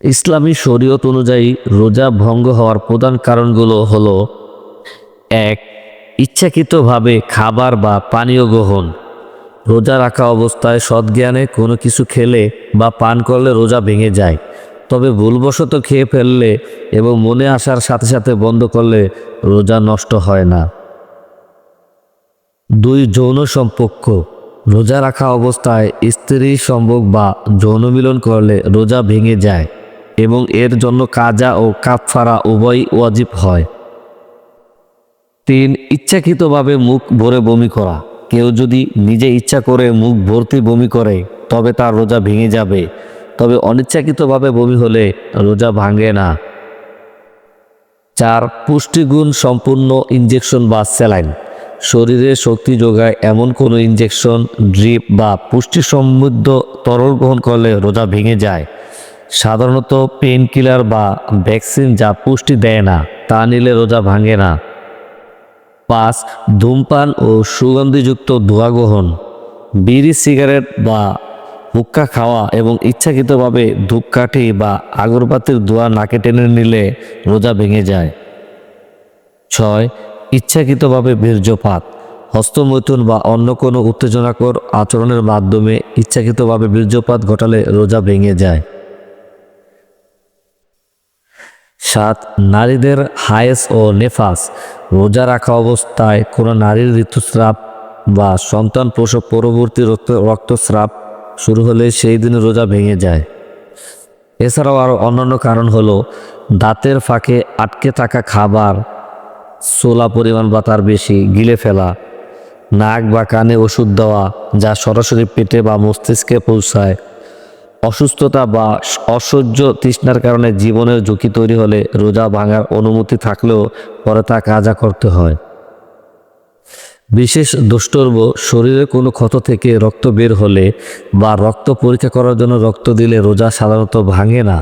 ইসলামী শরীয়ত অনুযায়ী রোজা ভঙ্গ হওয়ার প্রধান কারণগুলো হলো: ১. ইচ্ছাকৃতভাবে খাবার বা পানীয় গ্রহণ। রোজা রাখা অবস্থায় সদ্জ্ঞানে কোনো কিছু খেলে বা পান করলে রোজা ভেঙে যায়, তবে ভুলবশত খেয়ে ফেললে এবং মনে আসার সাথে সাথে বন্ধ করলে রোজা নষ্ট হয় না। ২. যৌন সম্পর্ক। রোজা রাখা অবস্থায় স্ত্রী সম্ভোগ বা যৌন মিলন করলে রোজা ভেঙে যায় এবং এর জন্য কাজা ও কাফারা উভয়ই ওয়াজিব হয়। ৩. ইচ্ছাকৃতভাবে মুখ ভরে বমি করা। কেউ যদি নিজে ইচ্ছা করে মুখ ভর্তি বমি করে তবে তার রোজা ভেঙে যাবে, তবে অনিচ্ছাকৃতভাবে বমি হলে রোজা ভাঙে না। ৪. পুষ্টিগুণ সম্পূর্ণ ইনজেকশন বা স্যালাইন। শরীরে শক্তি যোগায় এমন কোনো ইনজেকশন, ড্রিপ বা পুষ্টি সমৃদ্ধ তরল গ্রহণ করলে রোজা ভেঙে যায়। সাধারণত পেইন কিলার বা ভ্যাকসিন যা পুষ্টি দেয় না তা নিলে রোজা ভাঙে না। ৫. ধূমপান ও সুগন্ধিযুক্ত ধোঁয়া গ্রহণ। বিড়ি, সিগারেট বা হুক্কা খাওয়া এবং ইচ্ছাকৃতভাবে ধূপকাঠি বা আগরবাতির ধোঁয়া নাকে টেনে নিলে রোজা ভেঙে যায়। ৬. ইচ্ছাকৃতভাবে বীর্যপাত। হস্তমৈথুন বা অন্য কোনো উত্তেজনাকর আচরণের মাধ্যমে ইচ্ছাকৃতভাবে বীর্যপাত ঘটালে রোজা ভেঙে যায়। ৭. নারীদের হায়েজ ও নেফাস। রোজা রাখা অবস্থায় কোনো নারীর ঋতুস্রাব বা সন্তান প্রসব পরবর্তী রক্তস্রাব শুরু হলে সেই দিন রোজা ভেঙে যায়। এছাড়াও আরও অন্যান্য কারণ হলো: দাঁতের ফাঁকে আটকে থাকা খাবার, ছোলা পরিমাণ বা তার বেশি গিলে ফেলা, নাক বা কানে ওষুধ দেওয়া যা সরাসরি পেটে বা মস্তিষ্কে পৌঁছায়, অসুস্থতা বা অসহ্য তৃষ্ণার কারণে জীবনের ঝুঁকি তৈরি হলে রোজা ভাঙার অনুমতি থাকলেও পরে তা কাজা করতে হয়। বিশেষ দ্রষ্টব্য: শরীরে কোনো ক্ষত থেকে রক্ত বের হলে বা রক্ত পরীক্ষা করার জন্য রক্ত দিলে রোজা সাধারণত ভাঙে না।